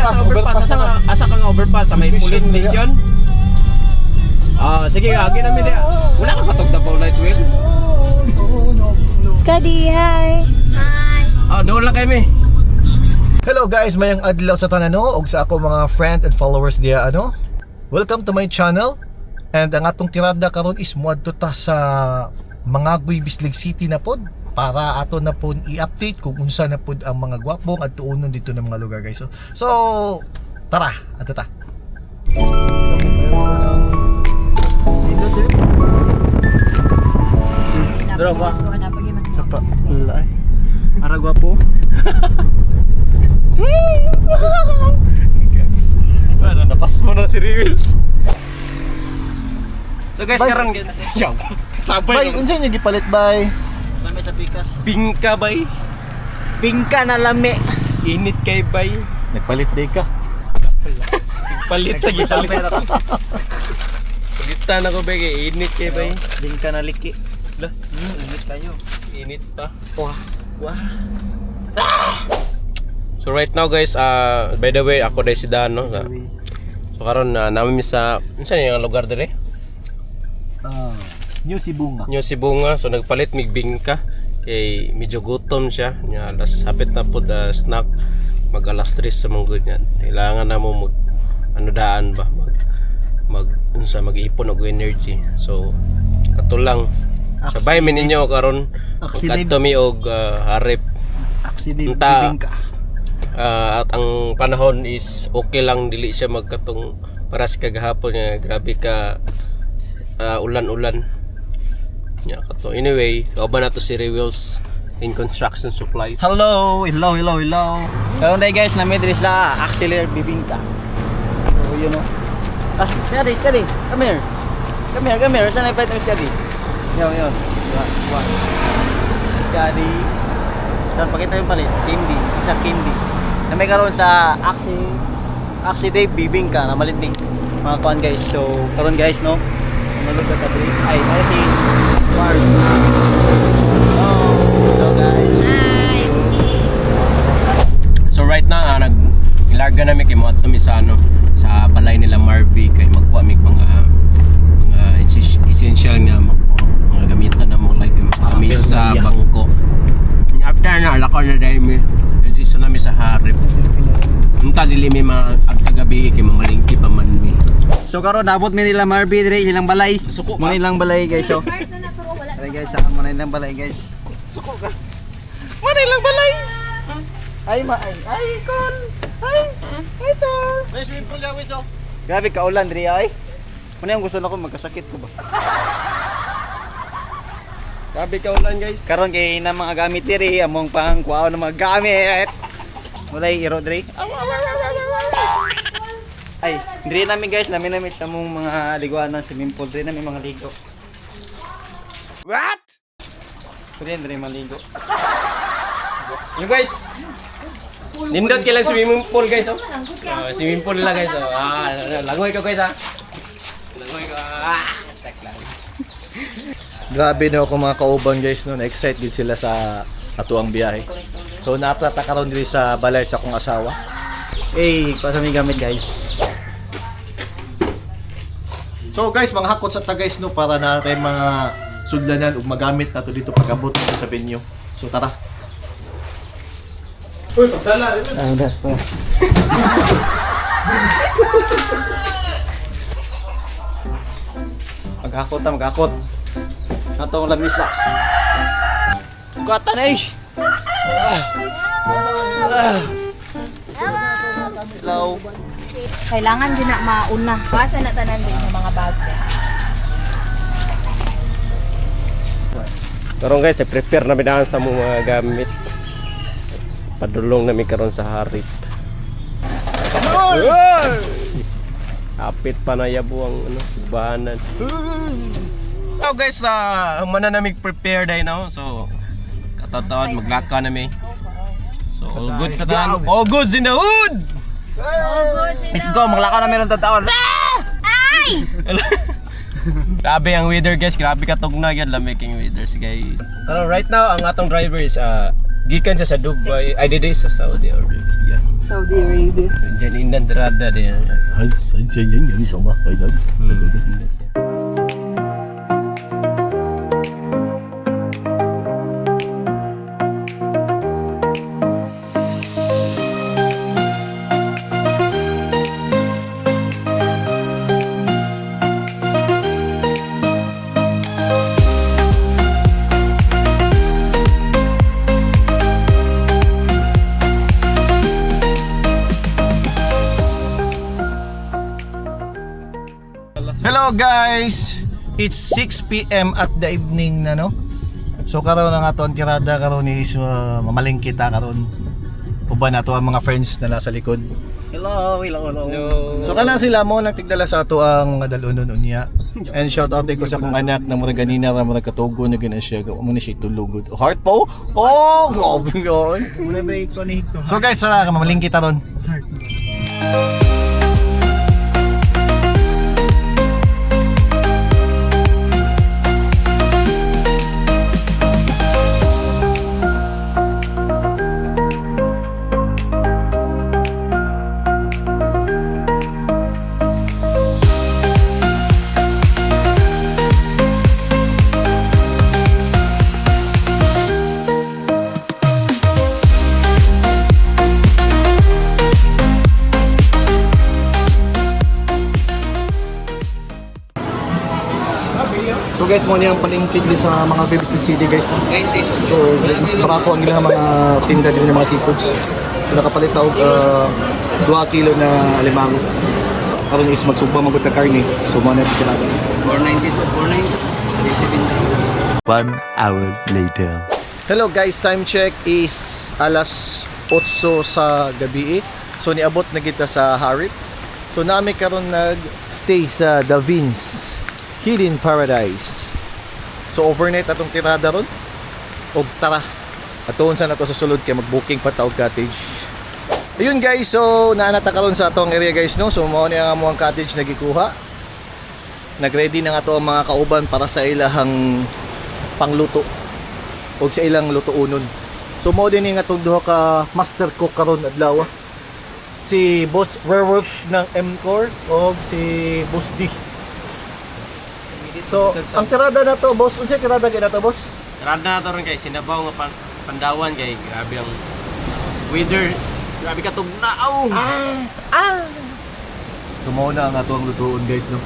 sa overpass. Asa ka nga overpass sa may police station? Sige, agi namin dia. Wala ka katog daw light wheel. Skadi, hi! Doon lang kami. Hello guys, mayang adlaw sa tanan no ug sa ako mga friend and followers diya ano. Welcome to my channel. And ang atong tirada karon is moadto ta sa Mangagoy, Bislig City na pod para ato na pod i-update kung unsa na pod ang mga gwapong at tuunon dito ng mga lugar guys. So tara, ato ta. Dro ba? Sapa, lalay. Ara gwapo. Ano, napas mo na si Reels. So guys, Bye. karon guys. Yo, Bay, sabay. unsa niyo gipalit bay? Lami sa pikas. Bingka bay. Bingka na lami. Init kay bay. Nagpalit day ka. Palit lagi palit. Palitan ako bay kay init kay bay. Bingka na liki. Lah, Init kayo. init pa. Wah. So right now guys, by the way, ako dai si Dan no. So karon namin sa unsa ni ang lugar dire? New Sibunga. New Sibunga. So nagpalit mig bingka kay medyo gutom siya. Nya alas hapit na pud snack mag alas 3 sa manggod niyan. Kailangan na mo mag ano daan ba mag unsa mag-ipon og energy. So katulang sabay mi ninyo karon kadto mi og harip. Actually, Unta. bingka. At ang panahon is okay lang, dili siya magkatong paras kagahapon nga grabe ka ulan-ulan nya kato. Anyway, kauban nato si Rewheels in construction supplies. Hello. Karon day guys, na diri sa Axeler Bibingka. So you know. Kadi. Come here. Saan ay pwede Kadi? Yon. Kadi. Saan pakita yung palit? Candy. Isa candy. Na may karon sa Axie Day Bibingka na maliting mga kuan guys. So karon guys no. Nalog ka diri. Ay, si War. Hello guys. So right now nag-ilarga namin kay moadto mi sa sa balay nila Marvy kay magkuha mig mga essential nga mga gamitan na mo like kamisa, bangko. After na lakon na dai mi dito na mi sa harip. Unta dili mi agtagabi kay mamalingki pa man mi. So karon nabot mi nila Marvy dire ilang balay. Suko Mo ka. nilang balay guys so. Ay guys, mo nilang balay guys. Suko ka. Manilang balay. Ay kon. Ay ito. May swimming pool gawin so. Grabe ka ulan dire ay. Mo yung gusto nako magkasakit ko ba. Grabe ka ulan guys. Karon kay na mga gamit dire among pangkuha ng mga gamit. Mulay iro dire. Ay, dire namin guys, namin sa mong mga liguan ng swimming pool, dire namin mga ligo. What? Dire maligo. Yung guys. Nindot kailang swimming pool guys oh. Swimming pool nila guys oh. Langoy ka guys Langoy ka. Tak lang. Grabe na ako mga kauban guys no, na-excite gid sila sa atuang biyahe. So naplata karon diri sa balay sa akong asawa. Para sa may gamit guys. So guys, mga hakot sa tagays no para natin mga sudlanan ug magamit nato dito pag-abot dito sa venue. So tara. Uy, pagdala rin. Maghakot. Natong lamisa. Katan eh. Hello. Kailangan din na mauna. Basa na tanan din yung mga bag. Karon guys, prepare na binahan sa mga gamit. Padulong namin karon sa harip. Apit pa na yabo ang subahanan. So guys, humana na mig prepare day now. So katataon maglaka na mi. So all goods na tanan. All goods in the hood. Let's go, maglakaw na meron tataon. Ay! Grabe ang weather guys, grabe ka tugnag yan lamig ang weather guys. Pero right now ang atong driver is Gikan siya sa Dubai, ay dito sa Saudi Arabia. Saudi Arabia. Diyan inandrada din. Yan sama kay dag. Hello guys! It's 6 p.m. at the evening na no. So karon ang aton tirada karon is mamaling kita karon. Uban nato ang mga friends na nasa likod. Hello. So kana sila mo nagtigdala sa ato ang dalunon unya. And shout out ko sa akong anak na murag ganina ra murag katugo na gina siya. Mo ni siya tulugod. Heart po. Oh, grabe yun. Muna break ko ni Hector. So guys, sara ka mamaling kita ron. So guys, mo niyang palingkid din sa mga Baby City guys. So mas barako ang ilang mga tinda din ng mga seafoods. So, nakapalit na og 2 kilo na alimango. Karon is magsugba magut ka karne. So mo na pinada. 490 to 490. 1 hour later. Hello guys, time check is alas 8 sa gabi. So niabot na kita sa Harip. So nami karon nag-stay sa The Vince Hidden Paradise. So overnight atong tirada ron. Og tara, atoon sa nato sa sulod kay mag-booking pa taog cottage. Ayun guys, so naanata karon sa atong area guys no. So mao ni ang amuang cottage nagikuha. Nagready na nga to ang mga kauban para sa ilahang pangluto og sa ilang lutuonon. So mao din nga tong duha ka master cook karon adlaw. Si Boss Werewolf ng M-Core og si Boss D. So, ang tirada na to, boss, unsay tirada kay na to, boss? Tirada na to rin kay sinabaw nga pandawan kay grabe ang weather. Grabe ka tugnaaw. So, mao na ang atong lutuon, guys, no.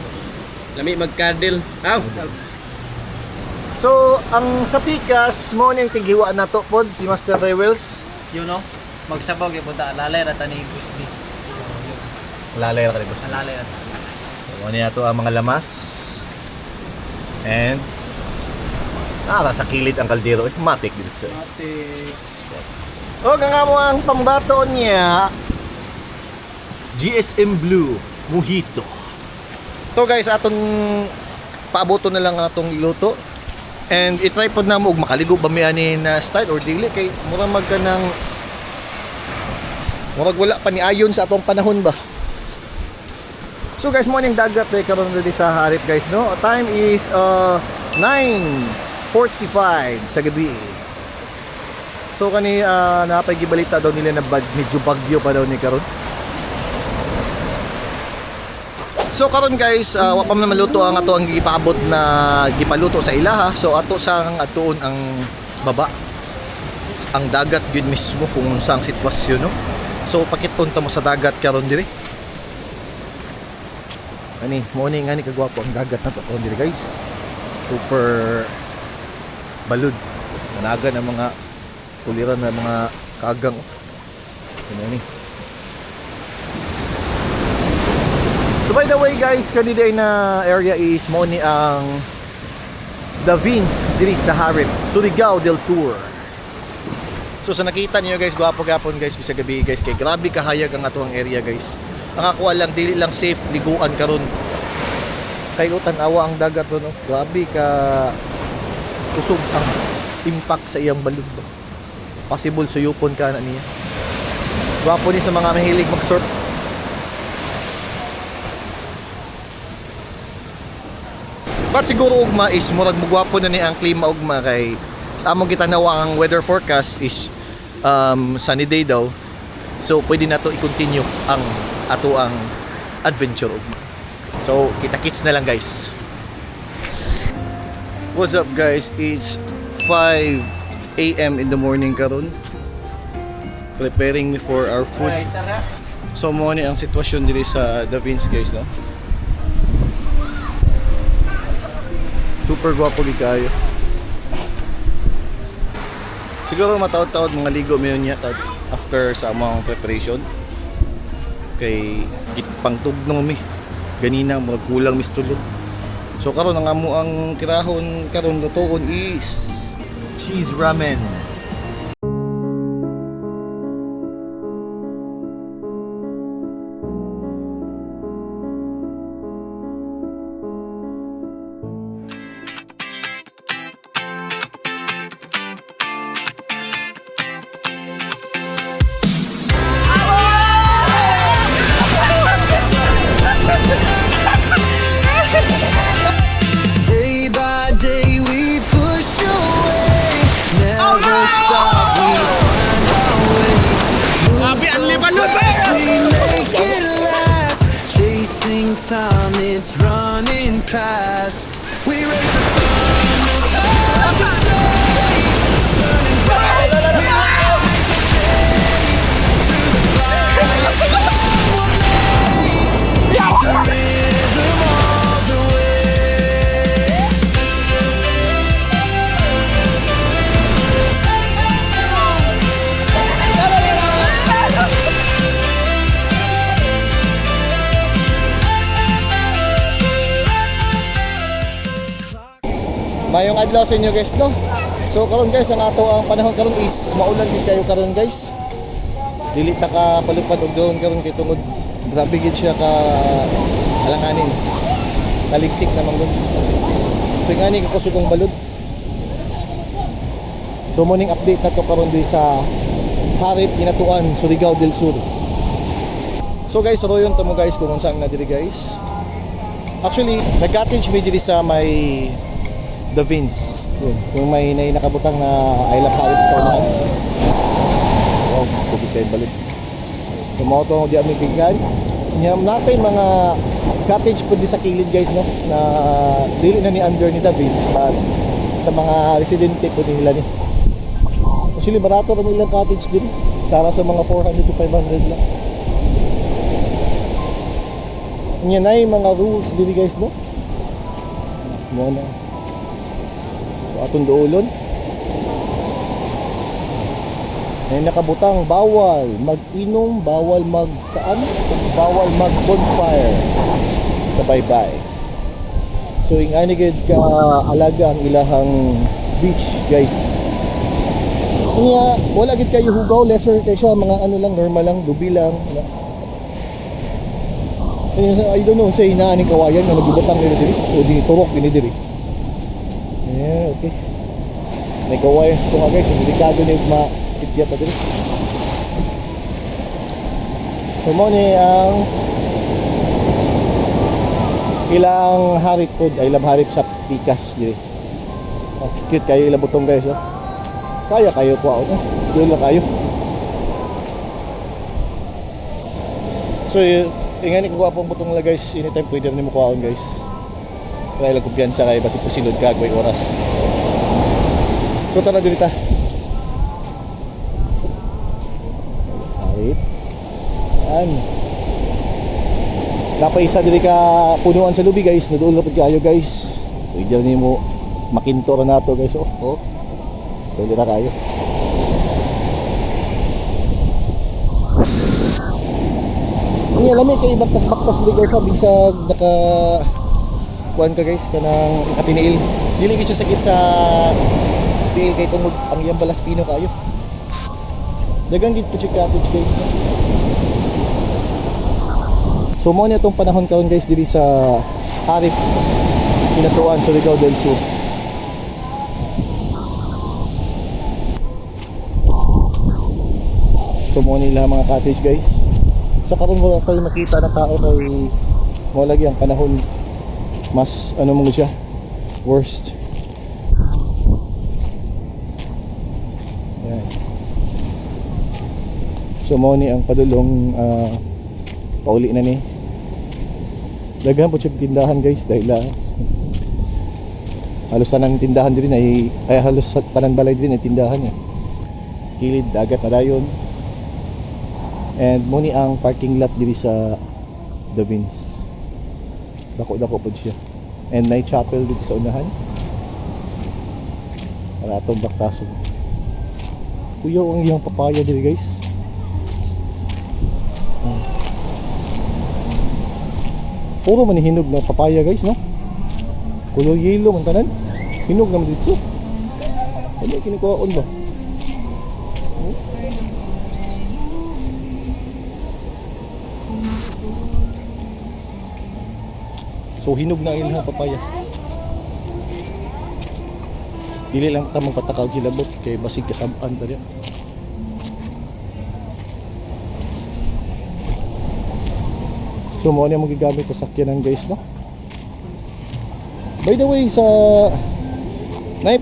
Lami magkadil. Aw. So, ang sa pikas, mo ning tighiwa na to pod si Master Rewels. You know, magsabaw kay punta alalay ra tani Gusti. Lalay ra kay boss. Alalay ra. So, mo niya to ang mga lamas. And sa kilid ang kaldero, matik dito sa. Ate, O, nga mo ang pambato niya. GSM Blue Mojito. So guys, atong paaboto na lang atong iluto. And itry po na mo og makaligo ba mi ani na style or dili kay murag magka ng murag wala pa ni ayon sa atong panahon ba. So guys, morning dagat karon dito sa Harip guys no. Time is 9:45 sa gabi. So kani napay gibalita daw nila na medyo bagyo pa daw ni karon. So karon guys, wa pa man maluto ang ato ang gipaabot na gipaluto sa ilaha. So ato sang atuon ang baba. Ang dagat gyud mismo kung saang sitwasyon no. So pakiton ta mo sa dagat karon diri. Ani, morning nga ni kagwapo ang dagat na to diri guys. Super balud. Managa ng mga tuliran na mga kagang. Ano ni? So by the way guys, kanina na area is mo ni ang The Vince diri sa Harip, Surigao del Sur. So sa nakita niyo guys, gwapo-gapon guys bisag gabi guys kay grabe kahayag ang atuang area guys. Ang akuha lang dili lang safe liguan karon. Kay utan awa ang dagat ron, no? Grabe ka kusog ang impact sa iyang balud. Possible suyupon ka na niya. Gwapo ni sa mga mahilig mag-surf. But siguro ugma is murag mugwapo na ni ang klima ugma kay sa among gitanawa ang weather forecast is sunny day daw. So pwede na to i-continue ang ato ang adventure ugma. So kita-kits na lang guys. What's up guys? It's 5 AM in the morning karon. Preparing me for our food. So mo ni ang sitwasyon diri sa The Vince guys, no? Super gwapo gi kayo. Siguro mataod-taod mga ligo mayon niya after sa among preparation. Kay pangtugnaw mi. Ganina mga kulang mistulog. So karon ang amo ang kirahon karon lutoon is cheese ramen. Day by day we push away, never stop, we find our way. Move so fast, we make it last. Chasing time, it's running past. We raise the sun, no time to stay. Burning bright, we light the day. Through the fire, we'll make the rhythm all the way. Mayong adlaw sa inyo guys, no? So karon guys, ang ato ang panahon karon is maulan din kayo karon guys. Dili ta ka palupad og doon karon kay tungod grabe gid siya ka alanganin. Taligsik naman gud. So ngani ka kusog ang balod. So morning update nato karon di sa Harip Ginatuan, Surigao del Sur. So guys, royon to mo guys kung unsang na diri guys. Actually, nag-cottage me diri sa may The Vince. Yun. Kung may nakabutang na I love Harip sa unahan. Wow, tubig kayo balik. Tumoto di aming bigyan. Natin mga cottage po di sa kilid guys, no? Na dili na ni under ni The Vince. But sa mga residente po nila ni. Actually, barato rin ilang cottage din. Para sa mga 400 to 500 lang. Yan ay mga rules dili guys, no? Muna. Atong doolon ay nakabutang bawal mag-inom, bawal magkaan, bawal mag-bonfire sa bye-bye. So yung anigid ka alaga ang ilahang beach guys. Kaya wala gid kayo hugaw, lesser kay siya mga ano lang, normal lang, dubi lang. I don't know, say na aning kawayan na nagubutang nila diri o di turok gini diri. Yeah, okay. May kawayan sa tunga guys, yung delikado na yung masipya pa din. So mo ni ang ilang harip po, ay ilang harip sa pikas diri. Oh, cute kayo ilang butong guys, oh. Kaya kayo po ako, doon lang kayo. So ingani ko apong butong la guys, anytime pwede rin mo kuhaon guys. Kaya lang kumpiyansa kayo basi pusilod ka agway oras. So tara dito ta. Alright. Yan. Napaisa dito ka punuan sa lubi guys. Naduol na po kayo guys. Pwede rin mo makintora na to guys. Oh. Pwede na kayo. Ang alam mo kayo baktas-baktas dito guys. Sabi sa naka kuan ka guys kanang katiniil dili gid siya sakit sa tiil kay tungod ang iyang balas pino kayo dagang gid po cottage guys, no? So mo niya tong panahon karon guys diri sa Harip Ginatuan, Surigao del Sur. So mo nila mga cottage guys. Sa karon wala tayo makita na tao kay mo lagi ang panahon mas ano mo siya worst. Yan. So mo ni ang padulong pauli na ni. Daghan po siya tindahan guys dahil halos tanang tindahan din ay halos tanang balay din ay tindahan niya. Kilid dagat na dayon. And mo ni ang parking lot diri sa The Vince. Dako-dako po siya. And night chapel dito sa unahan. Para atong baktason. Kuya ang iyang papaya diri guys. Puro man hinog na papaya guys, no? Kulay yellow man tanan. Hinog naman dito. Ano kinikuhaon ba? So hinog na ilang papaya. Dili lang tamang patakaw kilabot kay basig kasab-an ta diya. So mo na magigamit sa sakyanan guys, no? By the way, sa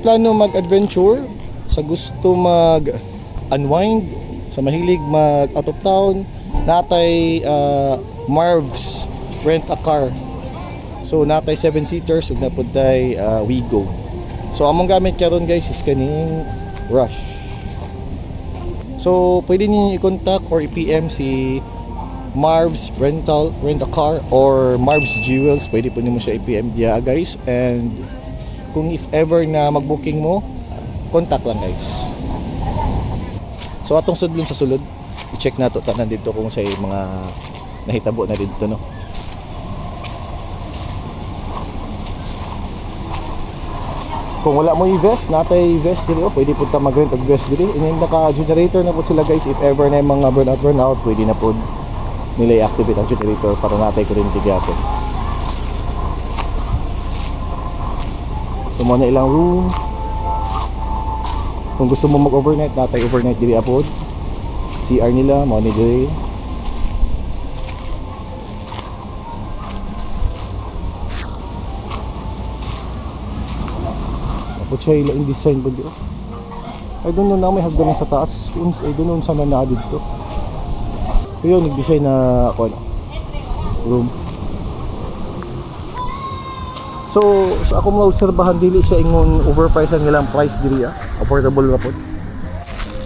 plano mag-adventure, sa gusto mag-unwind, sa mahilig mag-out of town, natay Marv's Rent a Car. So natay 7-seaters ug napud tay Wigo. So among gamit karon guys is kaning Rush. So pwede niyo i-contact or i-PM si Marv's Rent a Car or Marv's Jewels. Pwede po nimo siya i-PM diya guys. And kung if ever na mag-booking mo, contact lang guys. So atong sudlon sa sulod, i-check nato tanan dito kung sa mga nahitabo na dito, no. Kung wala mo i-vest, natay vest diri, pwede po ta mag-rent og vest diri. Ining naka-generator na po sila guys. If ever na yung mga burnout, pwede na po nila i-activate ang generator para natay kuryente gyapon. So mo na ilang room. Kung gusto mo mag-overnight, natay overnight diri apod. CR nila mo ni diri. Tapos siya ilaing design po dito. I don't know na may hagdanan sa taas. I don't know saan na dito. Yun, nag-design na room. So ako maobserbahan dili siya ingon overpriced ang ilang price diri, affordable ra pod.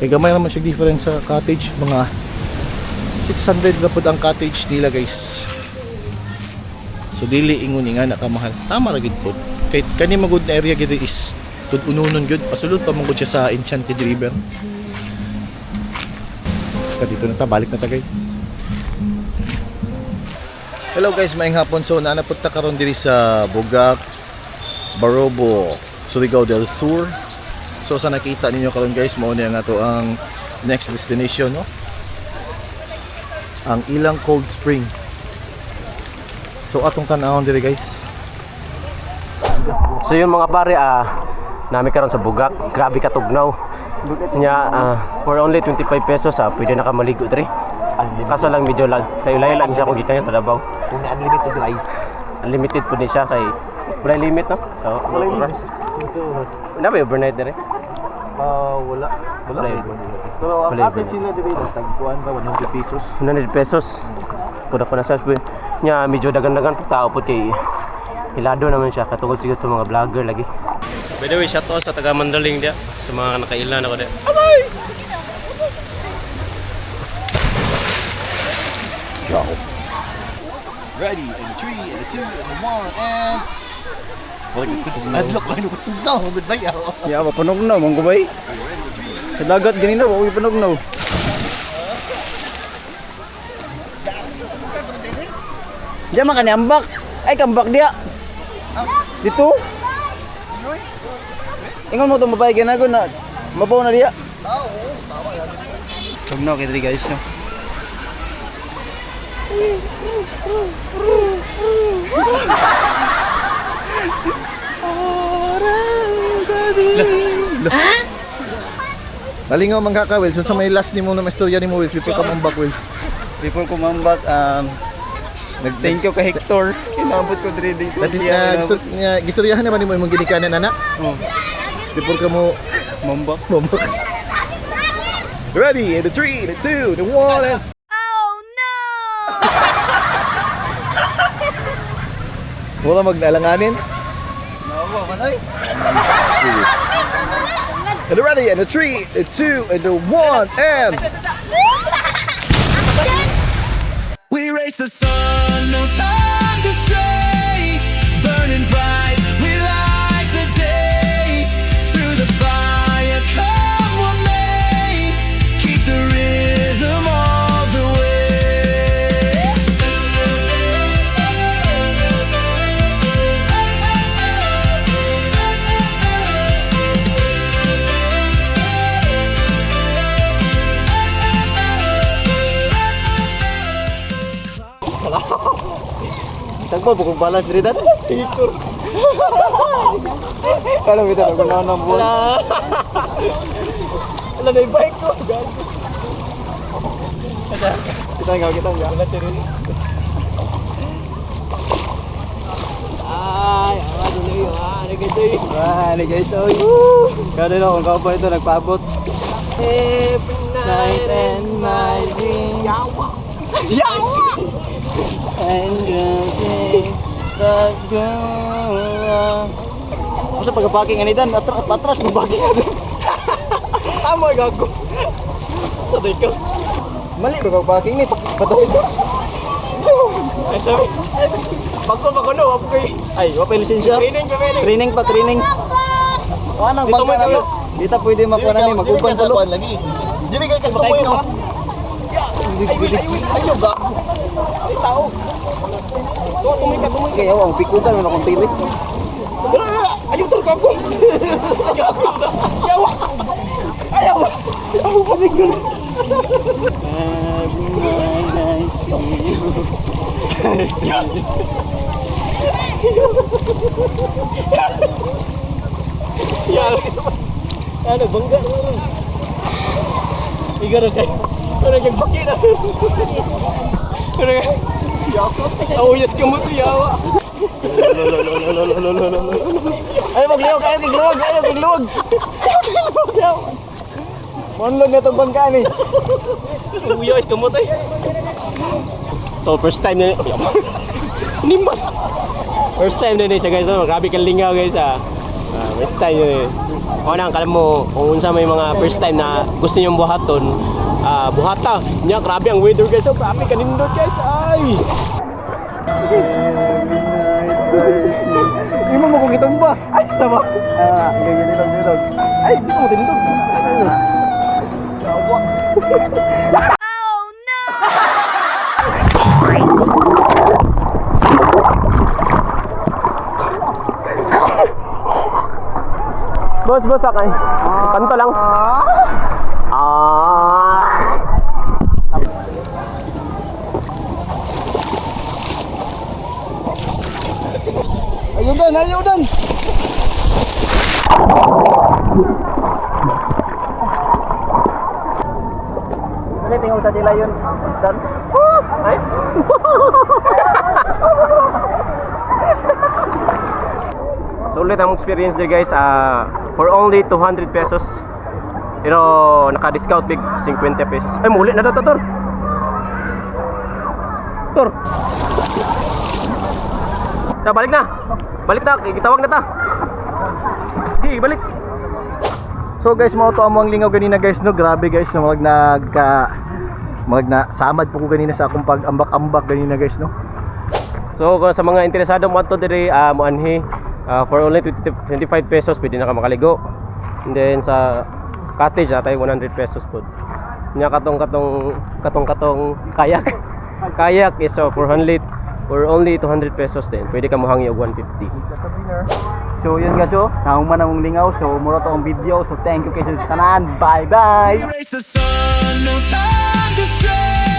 Kay gamay naman siya difference sa cottage, mga 600 ra pod ang cottage nila guys. So dili ingon nga na kamahal. Tama ra gid pod. Kay kani magud na area gid is tud-ununon gud, pasulod pa mangud siya sa Enchanted River. Dito na ta, balik na ta guys. Hello guys, maayong hapon. So naanapod ta karon diri sa Bugak, Barobo, Surigao del Sur. So sa nakita ninyo karon guys, mao ni ang ato ang next destination, no? Ang Ilang Cold Spring. So atong tan-awon diri guys. So yun mga pare, nami karon sa Bugak. Grabe katugnaw. Nya for only 25 pesos pwede na ka maligo diri. Kaso lang medyo lang layo-layo lang siya kung kita sa Davao. Kung unlimited rice. Unlimited po niya siya kay wala limit, no? So, wala ba overnight diri? Wala. Wala. Pero ang Wala average sila dito, tagpuan ba 100 pesos. 100 pesos. Kuda ko na sa sabi. Nya medyo dagan-dagan tao po kay hilado naman siya katungod siguro sa mga vlogger lagi. By the way, shout out sa taga Mandaling dia sa mga nakailan ako dia. Go. Ready, and 3, and 2, and 1, and... Adlock lang yung kutugnaw, goodbye ako. Yeah, mapanugnaw, mong gubay. Sa dagat ganina, wala panugnaw. Diyan man kani ambak. Ay kambak dia. Dito. Ingon mo itong babae ganago na mabaw na dia. Tama yan. Tugnaw kay diri guys. Nalingaw man kaka Wills, sa may last ni mo na istorya ni mo Wills before ka mambak Wills. Before ko mambak, thank you kay Hector. Kinabot ko diri dito. Dati gistoryahan naman ni mo imong ginikanan anak. Oh, Before ka mo mambak. mambak. Ready? In the 3, the 2, the 1, and... Wala magnalanganin? Nawa man ay. And ready? In the 3, the 2, and the 1, and... We race the sun, no time to stray. Burning bright, we light the day. Through the fire, come what may. Keep the rhythm all the way. Tagpo pukul balas diri tadi. Sikur. Kalau kita nak guna enam bola. Ala na bike ko. Kita enggak. Ay, awa dulu yo. Ano gito yun? Wah, ni guys oy. Kada na kung kaupo ito nagpaabot. Every Night and my dream. Yawa. And the masa pagpaking anidan atras magpaking. Tama gago. Saday ka. Mali ba pagpaking ni patuloy ko. Ay, sorry. Bako no, ako kay. Ay, wa pa lisensya. Training. Training. Anong Dito bangka may na to? Dito pwede makuha na ni mag-uban sa loob. lagi. Dili kay kas Patay papoy ko no. ka. Ayo ga. Ay, tao. Tumoy ka. Kaya ang pikutan mo na kung tilik. Ayaw tol gago. Yawa. Ayaw. Ayaw pa rin gano'n. Ano, bangga naman. Igaro kayo. Ano kang baki na. Ano kang... Oh, yes ka mo to, yawa. Ay, magliwag, ayaw kigluwag. Monlog na itong bangka ni. Oh, yes ka mo to. So, first time na... Nimas. First time na siya guys. Oh, grabe kang lingaw guys first time na o nang kalam mo kung unsa may mga first time na gusto niyong buhaton, buhata niya. Grabe ang weather guys. Oh, grabe kanindot guys. Ay. Hindi mo kung itong ba? Ay, sama. Ganyan nitong. Ay, di mo tindog. Boss, akay. Kanto lang. Ayaw dan. Ini tinggal sa sila yun. Dan. Ay. Sulit ang experience there guys. For only 200 pesos. Pero naka-discount big 50 pesos. Ay, muli na dito, Tor. Balik na. Gitawag na ta. Di, balik. So guys, mga to among lingaw ganina guys no. Grabe guys, no, samad po ko ganina sa akong pag-ambak-ambak ganina guys no. So kung sa mga interesado mo ato diri moanhi for only 25 pesos pwede na ka makaligo. And then sa cottage atay 100 pesos po. Nya katong kayak. Kayak is for only 200 pesos din. Pwede ka mohangi og 150. So yun guys, nahuman namong lingaw. So mura to ang video. So thank you kayo sa tanan. Bye bye. We race the sun, no time to stray.